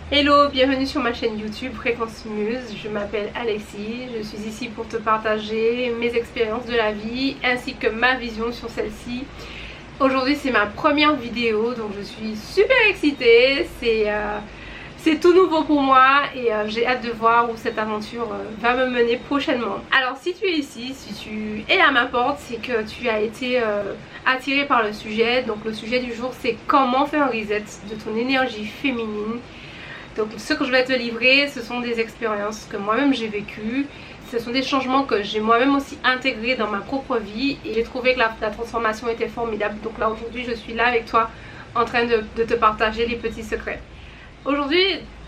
Hello, bienvenue sur ma chaîne YouTube Fréquence Muse. Je m'appelle Alexis, je suis ici pour te partager mes expériences de la vie ainsi que ma vision sur celle-ci. Aujourd'hui c'est ma première vidéo, donc je suis super excitée, c'est tout nouveau pour moi et j'ai hâte de voir où cette aventure va me mener prochainement. Alors si tu es ici, si tu es à ma porte, c'est que tu as été attiré par le sujet. Donc le sujet du jour c'est comment faire un reset de ton énergie féminine. Donc ce que je vais te livrer, ce sont des expériences que moi-même j'ai vécues. Ce sont des changements que j'ai moi-même aussi intégrés dans ma propre vie. Et j'ai trouvé que la transformation était formidable. Donc là aujourd'hui je suis là avec toi en train de te partager les petits secrets. Aujourd'hui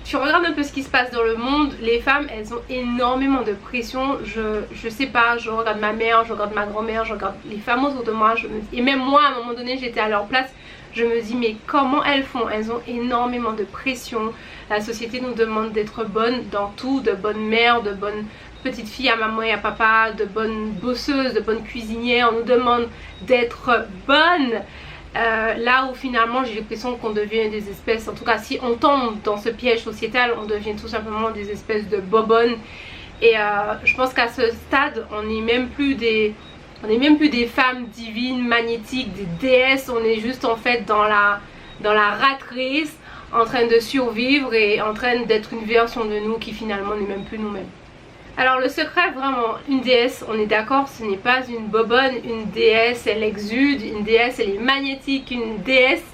tu regardes un peu ce qui se passe dans le monde. Les femmes elles ont énormément de pression. Je sais pas, je regarde ma mère, je regarde ma grand-mère, je regarde les femmes autour de moi. Et même moi à un moment donné j'étais à leur place. Je me dis mais comment elles font? Elles ont énormément de pression. La société nous demande d'être bonnes dans tout, de bonnes mères, de bonnes petites filles à maman et à papa, de bonnes bosseuses, de bonnes cuisinières. On nous demande d'être bonnes. Là où finalement j'ai l'impression qu'on devient des espèces, en tout cas si on tombe dans ce piège sociétal, on devient tout simplement des espèces de bobonnes. Et je pense qu'à ce stade on n'est même plus des femmes divines, magnétiques, des déesses. On est juste en fait dans la rat race, en train de survivre et en train d'être une version de nous qui finalement n'est même plus nous-mêmes. Alors le secret vraiment, une déesse, on est d'accord, ce n'est pas une bobonne. Une déesse elle exude, une déesse elle est magnétique, une déesse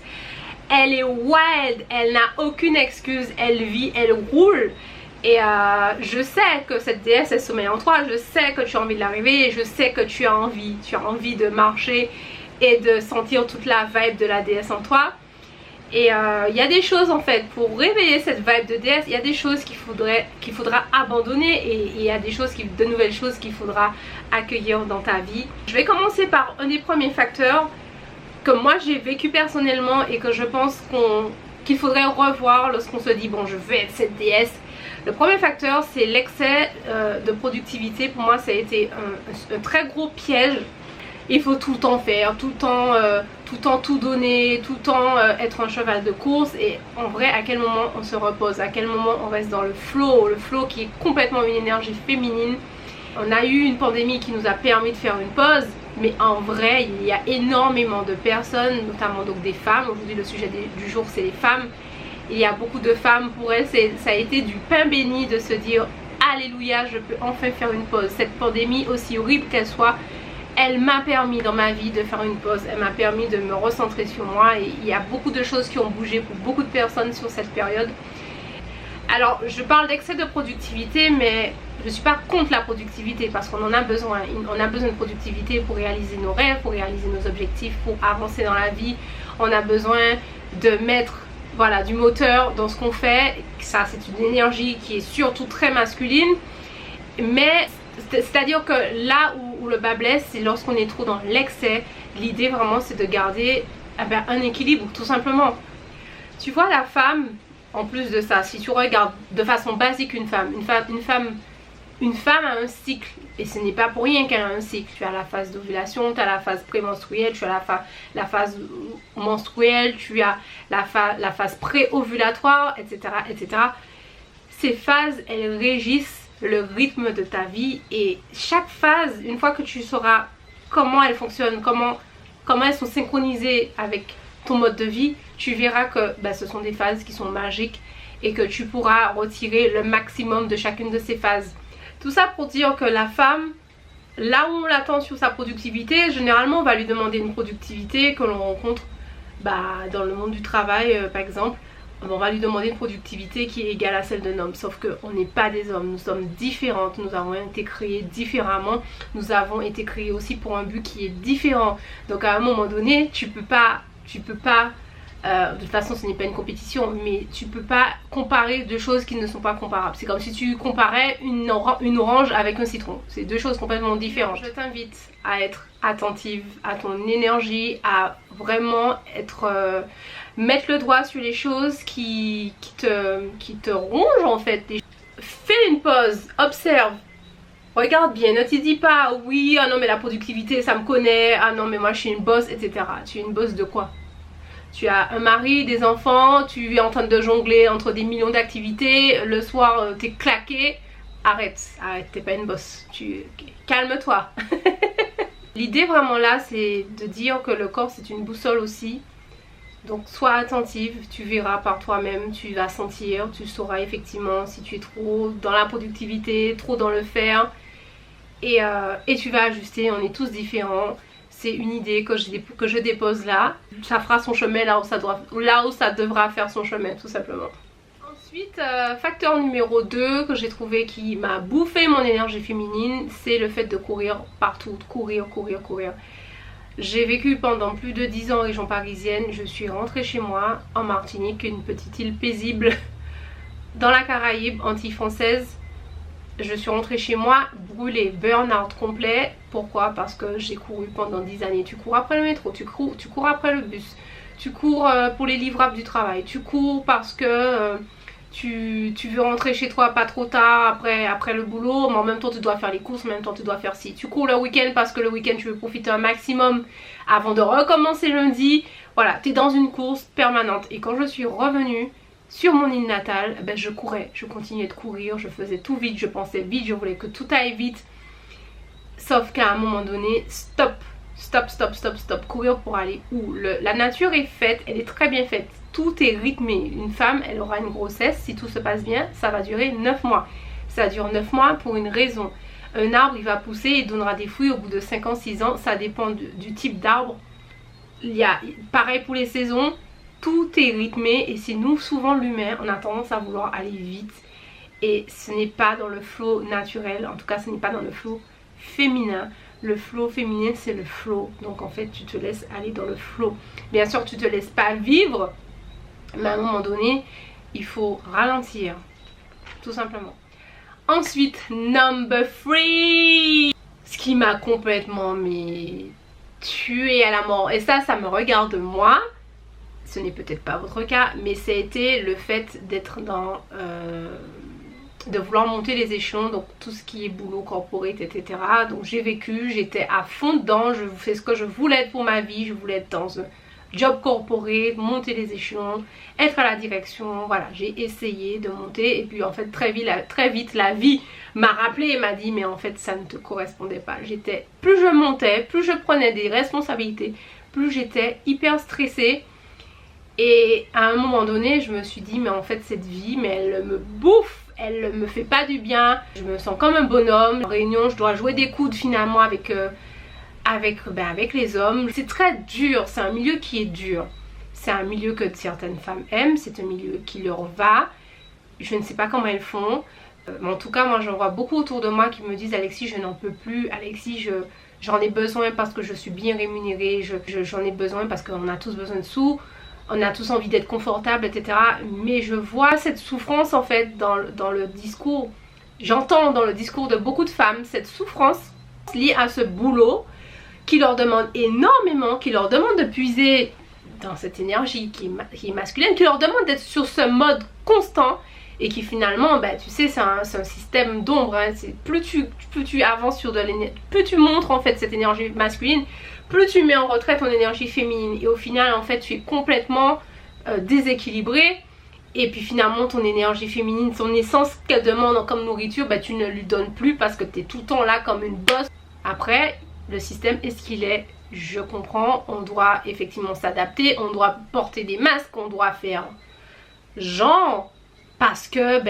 elle est wild, elle n'a aucune excuse, elle vit, elle roule. Et je sais que cette déesse elle sommeille en toi, je sais que tu as envie de l'arriver, je sais que tu as envie de marcher et de sentir toute la vibe de la déesse en toi. Et il y a des choses en fait, pour réveiller cette vibe de déesse, il y a des choses qu'il faudra abandonner et il y a des choses, de nouvelles choses qu'il faudra accueillir dans ta vie. Je vais commencer par un des premiers facteurs que moi j'ai vécu personnellement et que je pense qu'il faudrait revoir lorsqu'on se dit bon je veux être cette déesse. Le premier facteur c'est l'excès de productivité. Pour moi ça a été un très gros piège. Il faut tout le temps faire, tout le temps tout donner, tout le temps être un cheval de course. Et en vrai à quel moment on se repose, à quel moment on reste dans le flow qui est complètement une énergie féminine. On a eu une pandémie qui nous a permis de faire une pause, mais en vrai il y a énormément de personnes, notamment donc des femmes. Aujourd'hui le sujet du jour c'est les femmes. Il y a beaucoup de femmes, pour elles ça a été du pain béni de se dire alléluia, je peux enfin faire une pause. Cette pandémie aussi horrible qu'elle soit, elle m'a permis dans ma vie de faire une pause, elle m'a permis de me recentrer sur moi. Et il y a beaucoup de choses qui ont bougé pour beaucoup de personnes sur cette période. Alors je parle d'excès de productivité, mais je ne suis pas contre la productivité parce qu'on en a besoin. On a besoin de productivité pour réaliser nos rêves, pour réaliser nos objectifs, pour avancer dans la vie. On a besoin de mettre du moteur dans ce qu'on fait. Ça c'est une énergie qui est surtout très masculine. Mais c'est à dire que là où le bas blesse, c'est lorsqu'on est trop dans l'excès. L'idée vraiment c'est de garder un équilibre tout simplement. Tu vois la femme, en plus de ça, si tu regardes de façon basique une femme a un cycle. Et ce n'est pas pour rien qu'elle a un cycle. Tu as la phase d'ovulation, tu as la phase prémenstruelle, tu as la phase menstruelle, tu as la phase pré-ovulatoire, etc., etc. Ces phases elles régissent le rythme de ta vie. Et chaque phase, une fois que tu sauras comment elles fonctionnent, comment elles sont synchronisées avec ton mode de vie, tu verras que ce sont des phases qui sont magiques et que tu pourras retirer le maximum de chacune de ces phases. Tout ça pour dire que la femme, là où on l'attend sur sa productivité, généralement on va lui demander une productivité que l'on rencontre dans le monde du travail par exemple. On va lui demander une productivité qui est égale à celle d'un homme. Sauf qu'on n'est pas des hommes, nous sommes différentes, nous avons été créés différemment. Nous avons été créés aussi pour un but qui est différent. Donc à un moment donné, tu peux pas de toute façon ce n'est pas une compétition, mais tu peux pas comparer deux choses qui ne sont pas comparables. C'est comme si tu comparais une orange avec un citron. C'est deux choses complètement différentes. Je t'invite à être attentive à ton énergie, à vraiment mettre le doigt sur les choses qui te rongent en fait. Fais une pause, observe, regarde bien, ne te dis pas oui, ah non mais la productivité ça me connaît, ah non mais moi je suis une boss, etc. Tu es une boss de quoi? tu as un mari, des enfants, tu es en train de jongler entre des millions d'activités, le soir t'es claqué. Arrête, t'es pas une bosse, calme-toi. L'idée vraiment là, c'est de dire que le corps c'est une boussole aussi. Donc sois attentive, tu verras par toi-même, tu vas sentir, tu sauras effectivement si tu es trop dans la productivité, trop dans le faire. Et tu vas ajuster, on est tous différents. C'est une idée que je dépose là. Ça fera son chemin là où ça devra faire son chemin tout simplement. Ensuite, facteur numéro 2 que j'ai trouvé qui m'a bouffé mon énergie féminine, c'est le fait de courir partout, courir. J'ai vécu pendant plus de 10 ans en région parisienne, je suis rentrée chez moi en Martinique, une petite île paisible dans la Caraïbe anti-française. Je suis rentrée chez moi brûlée, burn-out complet. Pourquoi? Parce que j'ai couru pendant 10 années. Tu cours après le métro, tu cours après le bus, tu cours pour les livrables du travail, tu cours parce que tu veux rentrer chez toi pas trop tard après le boulot, mais en même temps tu dois faire les courses, en même temps tu dois faire ci. Tu cours le week-end parce que le week-end tu veux profiter un maximum avant de recommencer lundi. Voilà, tu es dans une course permanente. Et quand je suis revenue sur mon île natale, ben je courais, je continuais de courir, je faisais tout vite, je pensais vite, je voulais que tout aille vite. Sauf qu'à un moment donné, stop. Courir pour aller où? La nature est faite, elle est très bien faite. Tout est rythmé. Une femme, elle aura une grossesse, si tout se passe bien, ça va durer 9 mois. Ça dure 9 mois pour une raison. Un arbre, il va pousser et donnera des fruits au bout de 5 ans, 6 ans. Ça dépend du type d'arbre. Il y a pareil pour les saisons. Tout est rythmé et c'est nous, souvent l'humain, on a tendance à vouloir aller vite. Et ce n'est pas dans le flow naturel, en tout cas ce n'est pas dans le flow féminin. Le flow féminin c'est le flow, donc en fait tu te laisses aller dans le flow. Bien sûr tu te laisses pas vivre, mais à un moment donné il faut ralentir, tout simplement. Ensuite, number 3, ce qui m'a complètement tué à la mort, et ça me regarde moi, ce n'est peut-être pas votre cas, mais ça a été le fait d'être dans de vouloir monter les échelons, donc tout ce qui est boulot, corporate, etc. Donc j'ai vécu, j'étais à fond dedans, je fais ce que je voulais être pour ma vie, je voulais être dans un job corporate, monter les échelons, être à la direction, voilà, j'ai essayé de monter et puis en fait très vite la vie m'a rappelé et m'a dit mais en fait ça ne te correspondait pas. Plus je montais, plus je prenais des responsabilités, plus j'étais hyper stressée. Et à un moment donné je me suis dit mais en fait cette vie mais elle me bouffe, elle me fait pas du bien, je me sens comme un bonhomme. En réunion je dois jouer des coudes finalement avec les hommes. C'est très dur, c'est un milieu qui est dur, c'est un milieu que certaines femmes aiment, c'est un milieu qui leur va. Je ne sais pas comment elles font, mais en tout cas moi j'en vois beaucoup autour de moi qui me disent Alexis je n'en peux plus, Alexis j'en ai besoin parce que je suis bien rémunérée, j'en ai besoin parce qu'on a tous besoin de sous, on a tous envie d'être confortable, etc. Mais je vois cette souffrance en fait dans le discours, j'entends dans le discours de beaucoup de femmes cette souffrance liée à ce boulot qui leur demande énormément, qui leur demande de puiser dans cette énergie qui est masculine, qui leur demande d'être sur ce mode constant et qui finalement, bah, tu sais, c'est un système d'ombre, hein. Plus tu avances sur de l'énergie, plus tu montres en fait cette énergie masculine, plus tu mets en retrait ton énergie féminine et au final en fait tu es complètement déséquilibré. Et puis finalement ton énergie féminine, son essence qu'elle demande comme nourriture, bah, tu ne lui donnes plus parce que tu es tout le temps là comme une bosse. Après le système est ce qu'il est, je comprends, on doit effectivement s'adapter, on doit porter des masques, on doit faire genre parce que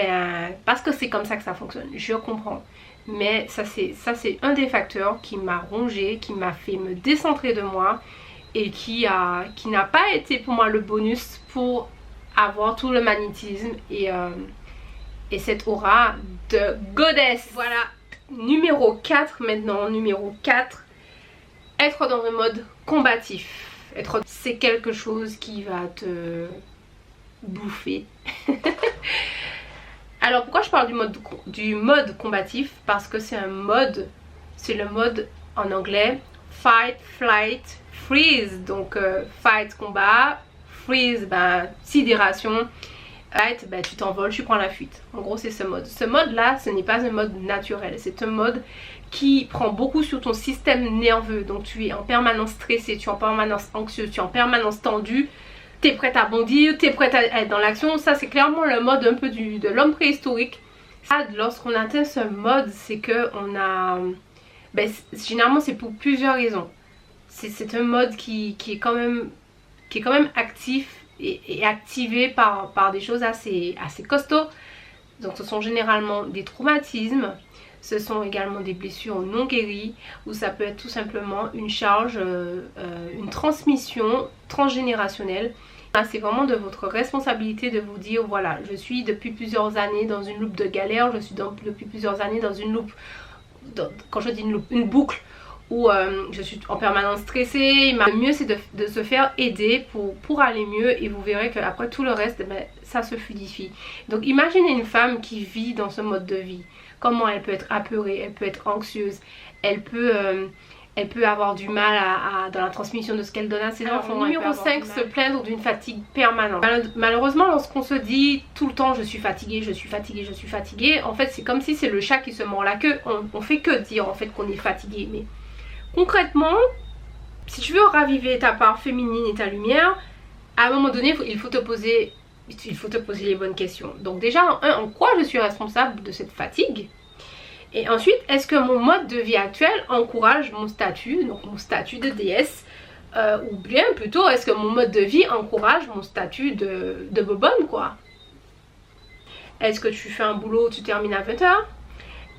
c'est comme ça que ça fonctionne, je comprends. Mais ça c'est un des facteurs qui m'a rongé, qui m'a fait me décentrer de moi et qui n'a pas été pour moi le bonus pour avoir tout le magnétisme et cette aura de goddess. Voilà, numéro 4 maintenant, numéro 4, être dans un mode combatif. C'est quelque chose qui va te bouffer. Alors pourquoi je parle du mode combatif? Parce que c'est le mode en anglais fight, flight, freeze. Donc fight, combat, freeze, sidération, flight, tu t'envoles, tu prends la fuite. En gros c'est ce mode. Ce mode là, ce n'est pas un mode naturel, c'est un mode qui prend beaucoup sur ton système nerveux. Donc tu es en permanence stressé, tu es en permanence anxieux, tu es en permanence tendu. t'es prête à bondir, t'es prête à être dans l'action. Ça c'est clairement le mode un peu de l'homme préhistorique. Lorsqu'on atteint ce mode, c'est que on a... généralement c'est pour plusieurs raisons. C'est un mode qui est quand même actif et activé par des choses assez costauds. Donc ce sont généralement des traumatismes, ce sont également des blessures non guéries, ou ça peut être tout simplement une charge, une transmission transgénérationnelle. C'est vraiment de votre responsabilité de vous dire voilà, je suis depuis plusieurs années dans une loupe de galère, je suis depuis plusieurs années dans une loupe, quand je dis une loupe, une boucle où je suis en permanence stressée. Le mieux c'est de se faire aider pour aller mieux, et vous verrez qu'après tout le reste, ça se fluidifie. Donc imaginez une femme qui vit dans ce mode de vie, comment elle peut être apeurée, elle peut être anxieuse, elle peut avoir du mal dans la transmission de ce qu'elle donne à ses enfants. Numéro 5, se plaindre d'une fatigue permanente. Malheureusement, lorsqu'on se dit tout le temps je suis fatiguée, je suis fatiguée, je suis fatiguée, en fait c'est comme si c'est le chat qui se mord la queue. On fait que dire en fait qu'on est fatigué, mais concrètement, si tu veux raviver ta part féminine et ta lumière, à un moment donné il faut te poser les bonnes questions. Donc déjà, en quoi je suis responsable de cette fatigue? Et ensuite, est-ce que mon mode de vie actuel encourage mon statut, donc mon statut de déesse, ou bien plutôt, est-ce que mon mode de vie encourage mon statut de bobonne, quoi? Est-ce que tu fais un boulot, tu termines à 20 h?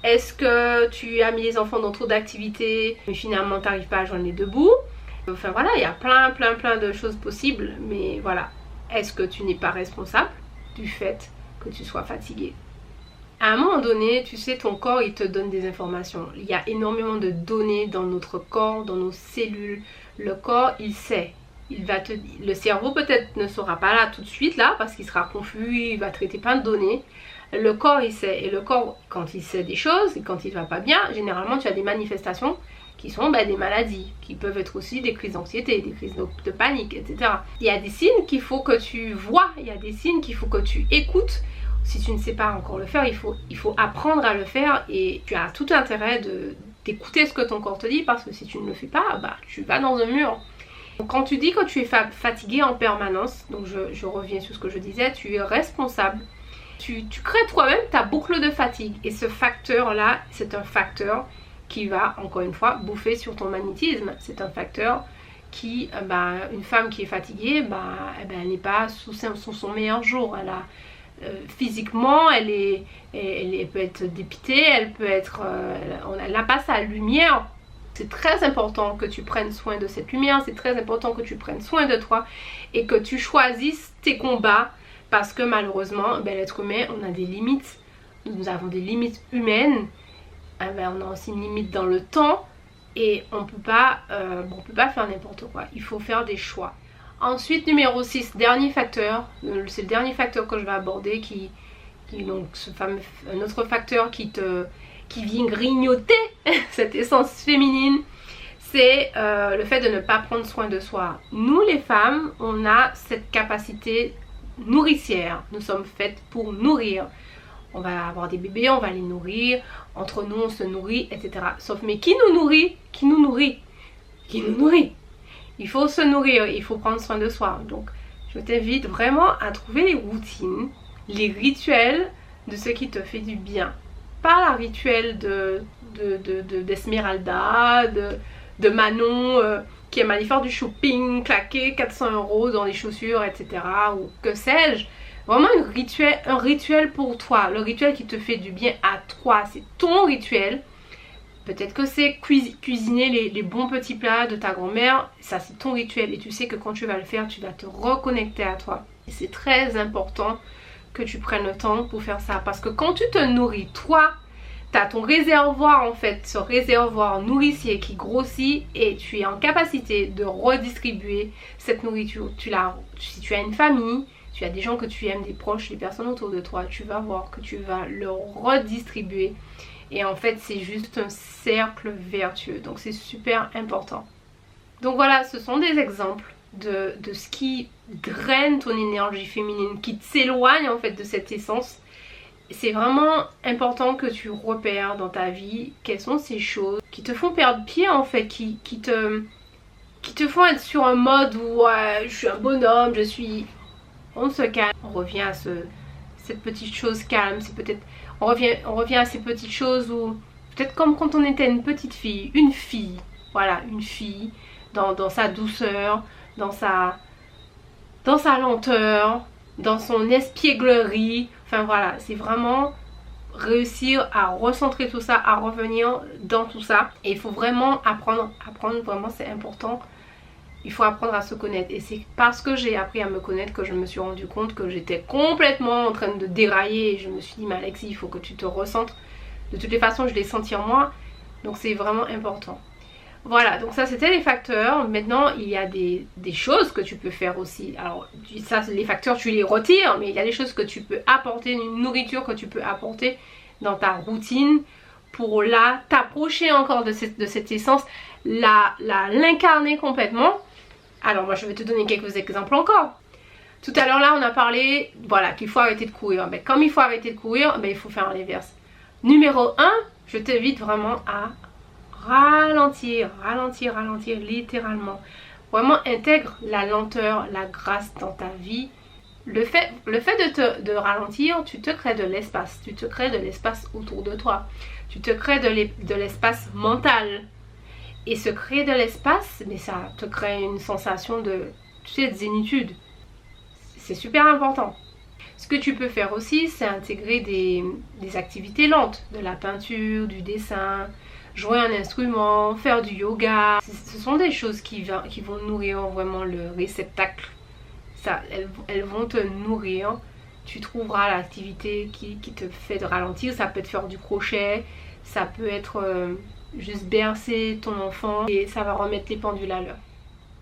Est-ce que tu as mis les enfants dans trop d'activités, mais finalement tu n'arrives pas à joindre les deux bouts? Enfin voilà, il y a plein de choses possibles, mais voilà. Est-ce que tu n'es pas responsable du fait que tu sois fatigué? À un moment donné, tu sais, ton corps il te donne des informations. Il y a énormément de données dans notre corps, dans nos cellules. Le corps il sait. Le cerveau peut-être ne sera pas là tout de suite là parce qu'il sera confus, il va traiter plein de données. Le corps il sait, et le corps quand il sait des choses et quand il va pas bien, généralement tu as des manifestations qui sont des maladies, qui peuvent être aussi des crises d'anxiété, des crises de panique, etc. Il y a des signes qu'il faut que tu vois, il y a des signes qu'il faut que tu écoutes. Si tu ne sais pas encore le faire, il faut apprendre à le faire, et tu as tout intérêt d'écouter ce que ton corps te dit, parce que si tu ne le fais pas, tu vas dans un mur. Donc, quand tu dis que tu es fatigué en permanence, donc je reviens sur ce que je disais, tu es responsable. Tu crées toi-même ta boucle de fatigue, et ce facteur là, c'est un facteur qui va encore une fois bouffer sur ton magnétisme. C'est un facteur qui, une femme qui est fatiguée, elle n'est pas sous son meilleur jour. Elle a physiquement, elle peut être dépitée, elle peut être, elle n'a pas sa lumière. C'est très important que tu prennes soin de cette lumière, c'est très important que tu prennes soin de toi et que tu choisisses tes combats, parce que malheureusement, l'être humain, on a des limites, nous avons des limites humaines, on a aussi une limite dans le temps, et on peut pas faire n'importe quoi, il faut faire des choix. Ensuite, numéro 6, dernier facteur, c'est le dernier facteur que je vais aborder, qui donc un autre facteur qui vient grignoter cette essence féminine, c'est le fait de ne pas prendre soin de soi. Nous les femmes, on a cette capacité nourricière, nous sommes faites pour nourrir. On va avoir des bébés, on va les nourrir, entre nous on se nourrit, etc. Sauf mais qui nous nourrit? Qui nous nourrit? Qui nous nourrit? Il faut se nourrir, il faut prendre soin de soi. Donc je t'invite vraiment à trouver les routines, les rituels de ce qui te fait du bien. Pas la rituel d'Esmeralda, de Manon qui aime aller faire du shopping, claquer 400 € dans les chaussures, etc. Ou que sais-je. Vraiment un rituel pour toi, le rituel qui te fait du bien à toi, c'est ton rituel. Peut-être que c'est cuisiner les bons petits plats de ta grand-mère, ça c'est ton rituel, et tu sais que quand tu vas le faire, tu vas te reconnecter à toi. Et c'est très important que tu prennes le temps pour faire ça, parce que quand tu te nourris toi, tu as ton réservoir en fait, ce réservoir nourricier qui grossit, et tu es en capacité de redistribuer cette nourriture. Si tu as une famille, tu as des gens que tu aimes, des proches, des personnes autour de toi, tu vas voir que tu vas leur redistribuer. Et en fait c'est juste un cercle vertueux, donc c'est super important. Donc voilà, ce sont des exemples de ce qui draine ton énergie féminine, qui t'éloigne en fait de cette essence. C'est vraiment important que tu repères dans ta vie quelles sont ces choses qui te font perdre pied en fait, qui qui te font être sur un mode où je suis un bonhomme, on se calme, on revient à cette petite chose calme, c'est peut-être, on revient à ces petites choses où, peut-être comme quand on était une petite fille, voilà, une fille, dans sa douceur, dans sa lenteur, dans son espièglerie, enfin voilà, c'est vraiment réussir à recentrer tout ça, à revenir dans tout ça. Et il faut vraiment apprendre, vraiment c'est important. Il faut apprendre à se connaître. Et c'est parce que j'ai appris à me connaître que je me suis rendu compte que j'étais complètement en train de dérailler. Et je me suis dit, mais Alexis, il faut que tu te recentres. De toutes les façons, je l'ai senti en moi. Donc c'est vraiment important. Voilà, donc ça c'était les facteurs. Maintenant, il y a des choses que tu peux faire aussi. Alors, ça, les facteurs, tu les retires. Mais il y a des choses que tu peux apporter, une nourriture que tu peux apporter dans ta routine pour là, t'approcher encore de cette essence, l'incarner complètement. Alors moi je vais te donner quelques exemples encore. Tout à l'heure là on a parlé, voilà, qu'il faut arrêter de courir. Ben, comme il faut arrêter de courir, ben, il faut faire l'inverse. Numéro 1, je t'invite vraiment à ralentir littéralement. Vraiment intègre la lenteur, la grâce dans ta vie. Le fait de ralentir, tu te crées de l'espace. Tu te crées de l'espace autour de toi. Tu te crées de l'espace mental. Et se créer de l'espace, mais ça te crée une sensation de zénitude. C'est super important. Ce que tu peux faire aussi, c'est intégrer des activités lentes. De la peinture, du dessin, jouer un instrument, faire du yoga. Ce sont des choses qui vont nourrir vraiment le réceptacle. Ça, elles vont te nourrir. Tu trouveras l'activité qui te fait de ralentir. Ça peut être faire du crochet, ça peut être juste bercer ton enfant et ça va remettre les pendules à l'heure.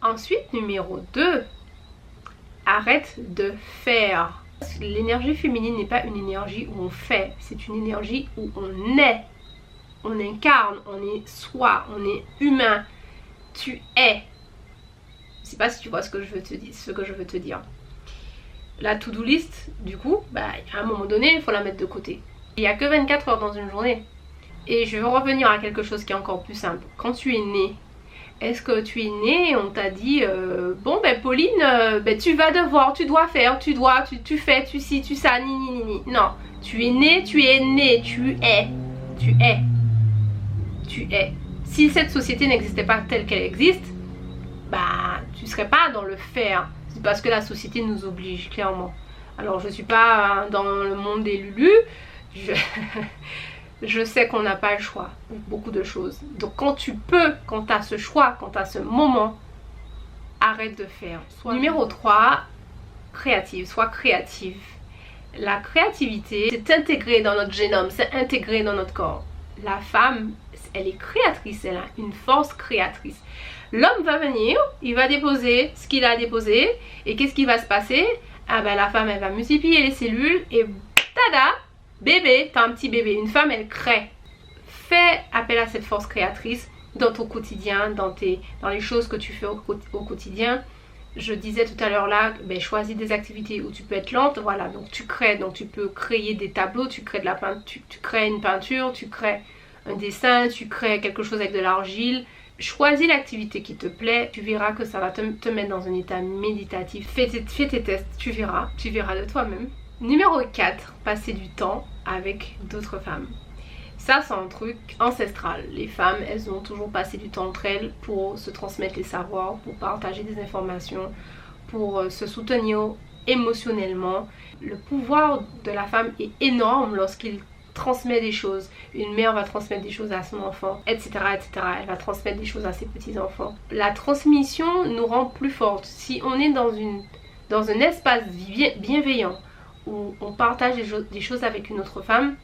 Ensuite, numéro 2, arrête de faire. L'énergie féminine n'est pas une énergie où on fait, c'est une énergie où on est. On incarne, on est soi, on est humain. Tu es. Je sais pas si tu vois ce que je veux te dire. La to-do list, du coup, bah, à un moment donné, il faut la mettre de côté. Il n'y a que 24 heures dans une journée. Et je veux revenir à quelque chose qui est encore plus simple. Quand tu es né, est-ce que tu es né et on t'a dit bon ben Pauline, tu vas devoir, tu dois faire, tu fais, tu ci, tu ça, ni. Non, tu es né, tu es. Si cette société n'existait pas telle qu'elle existe, bah tu serais pas dans le faire. C'est parce que la société nous oblige clairement. Alors je suis pas dans le monde des lulus. Je sais qu'on n'a pas le choix pour beaucoup de choses. Donc quand tu peux, quand tu as ce choix, quand tu as ce moment, arrête de faire. Numéro 3, créative. Sois créative. La créativité, c'est intégré dans notre génome, c'est intégré dans notre corps. La femme, elle est créatrice, elle a une force créatrice. L'homme va venir, il va déposer ce qu'il a déposé. Et qu'est-ce qui va se passer? Ah ben la femme, elle va multiplier les cellules et tada! Bébé, t'as un petit bébé. Une femme, elle crée. Fais appel à cette force créatrice dans ton quotidien, dans les choses que tu fais au quotidien. Je disais tout à l'heure là, ben, choisis des activités où tu peux être lente. Voilà, donc tu crées, donc tu peux créer des tableaux, tu crées de la peinture, tu crées une peinture, tu crées un dessin, tu crées quelque chose avec de l'argile. Choisis l'activité qui te plaît, tu verras que ça va te mettre dans un état méditatif. Fais tes tests, tu verras de toi-même. Numéro 4, passer du temps avec d'autres femmes. Ça, c'est un truc ancestral. Les femmes, elles ont toujours passé du temps entre elles pour se transmettre les savoirs, pour partager des informations, pour se soutenir émotionnellement. Le pouvoir de la femme est énorme lorsqu'il transmet des choses. Une mère va transmettre des choses à son enfant, etc., etc. Elle va transmettre des choses à ses petits-enfants. La transmission nous rend plus fortes. Si on est dans un espace bienveillant, où on partage des choses avec une autre femme,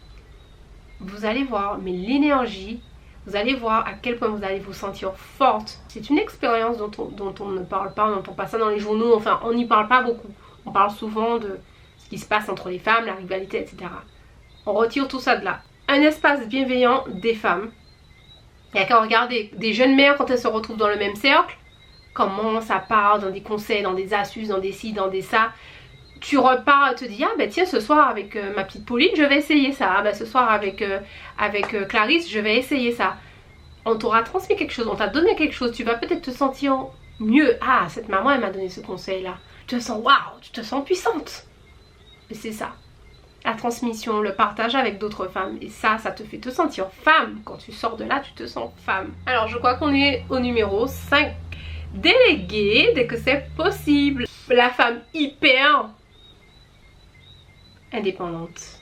vous allez voir, mais l'énergie, vous allez voir à quel point vous allez vous sentir forte. C'est une expérience dont on ne parle pas, dont on passe ça dans les journaux, enfin on n'y parle pas beaucoup. On parle souvent de ce qui se passe entre les femmes, la rivalité, etc. On retire tout ça de là. Un espace bienveillant des femmes. Il n'y a qu'à regarder des jeunes mères quand elles se retrouvent dans le même cercle, comment ça part dans des conseils, dans des astuces, dans des ci, dans des ça. Tu repars, te dis, ah ben tiens, ce soir avec ma petite Pauline, je vais essayer ça. Ah ben ce soir avec Clarisse, je vais essayer ça. on t'aura transmis quelque chose, on t'a donné quelque chose, tu vas peut-être te sentir mieux. Ah, cette maman, elle m'a donné ce conseil-là. Tu te sens waouh, tu te sens puissante. Et c'est ça. La transmission, le partage avec d'autres femmes. Et ça te fait te sentir femme. Quand tu sors de là, tu te sens femme. Alors, je crois qu'on est au numéro 5. Déléguer dès que c'est possible. La femme hyper indépendante.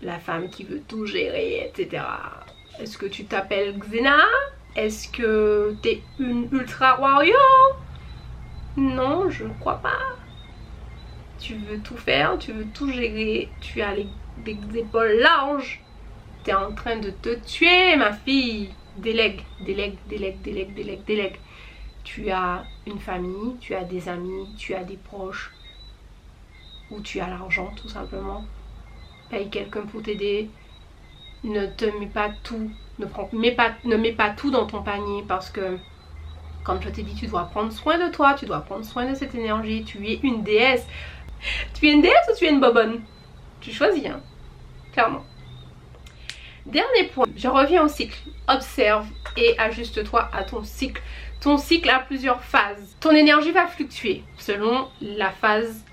La femme qui veut tout gérer, etc. Est-ce que tu t'appelles Xena? Est-ce que t'es une ultra warrior? Non, je ne crois pas. Tu veux tout faire, tu veux tout gérer, tu as des épaules larges. T'es en train de te tuer, ma fille. Délègue, délègue, délègue, délègue, délègue, délègue. Tu as une famille, tu as des amis, tu as des proches. Ou tu as l'argent, tout simplement. Paye quelqu'un pour t'aider. Ne te mets pas tout. Ne mets pas tout dans ton panier parce que, comme je t'ai dit, tu dois prendre soin de toi, tu dois prendre soin de cette énergie. Tu es une déesse. Tu es une déesse ou tu es une bobonne? Tu choisis, hein, clairement. Dernier point, je reviens au cycle. Observe et ajuste-toi à ton cycle. Ton cycle a plusieurs phases. Ton énergie va fluctuer selon la phase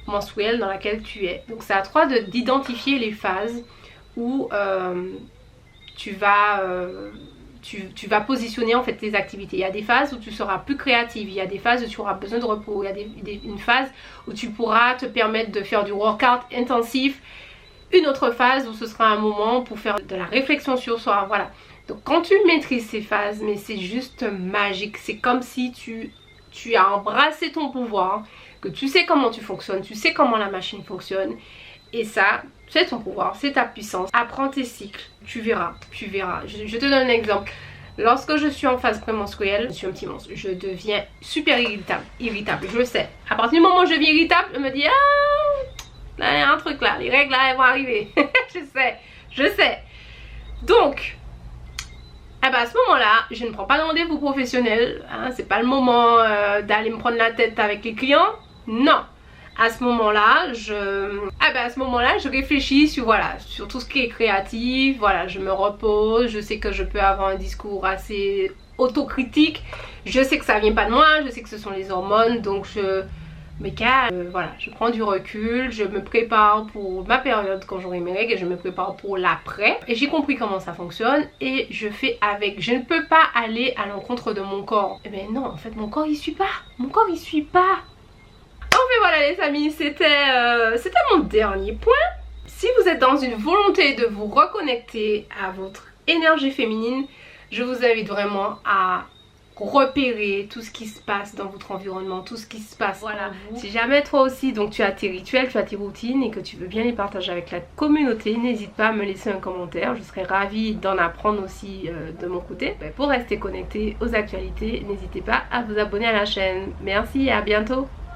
menstruelle dans laquelle tu es. Donc c'est à toi d'identifier les phases où tu vas positionner en fait tes activités. Il y a des phases où tu seras plus créative, il y a des phases où tu auras besoin de repos, il y a une phase où tu pourras te permettre de faire du workout intensif, une autre phase où ce sera un moment pour faire de la réflexion sur soi, voilà. Donc quand tu maîtrises ces phases, mais c'est juste magique, c'est comme si tu as embrassé ton pouvoir, que tu sais comment tu fonctionnes, tu sais comment la machine fonctionne, et ça, c'est ton pouvoir, c'est ta puissance. Apprends tes cycles, tu verras, tu verras. Je te donne un exemple. Lorsque je suis en phase prémenstruelle, je suis un petit monstre, je deviens super irritable, je le sais. À partir du moment où je deviens irritable, je me dis, ah, là il y a un truc là, les règles là elles vont arriver. je sais. Donc, eh ben à ce moment-là, je ne prends pas de rendez-vous professionnel, hein, c'est pas le moment d'aller me prendre la tête avec les clients, non. À ce moment-là, je réfléchis sur, voilà, sur tout ce qui est créatif, voilà, je me repose, je sais que je peux avoir un discours assez autocritique, je sais que ça vient pas de moi, je sais que ce sont les hormones, donc je me calme, voilà, je prends du recul, je me prépare pour ma période quand j'aurai mes règles et je me prépare pour l'après. Et j'ai compris comment ça fonctionne et je fais avec. Je ne peux pas aller à l'encontre de mon corps. Eh ben non, en fait mon corps il suit pas, Enfin voilà les amis, c'était mon dernier point. Si vous êtes dans une volonté de vous reconnecter à votre énergie féminine, je vous invite vraiment à repérer tout ce qui se passe dans votre environnement, tout ce qui se passe en vous. Si jamais toi aussi donc tu as tes rituels, tu as tes routines et que tu veux bien les partager avec la communauté, n'hésite pas à me laisser un commentaire, je serais ravie d'en apprendre aussi de mon côté. Pour rester connecté aux actualités, n'hésitez pas à vous abonner à la chaîne. Merci et à bientôt.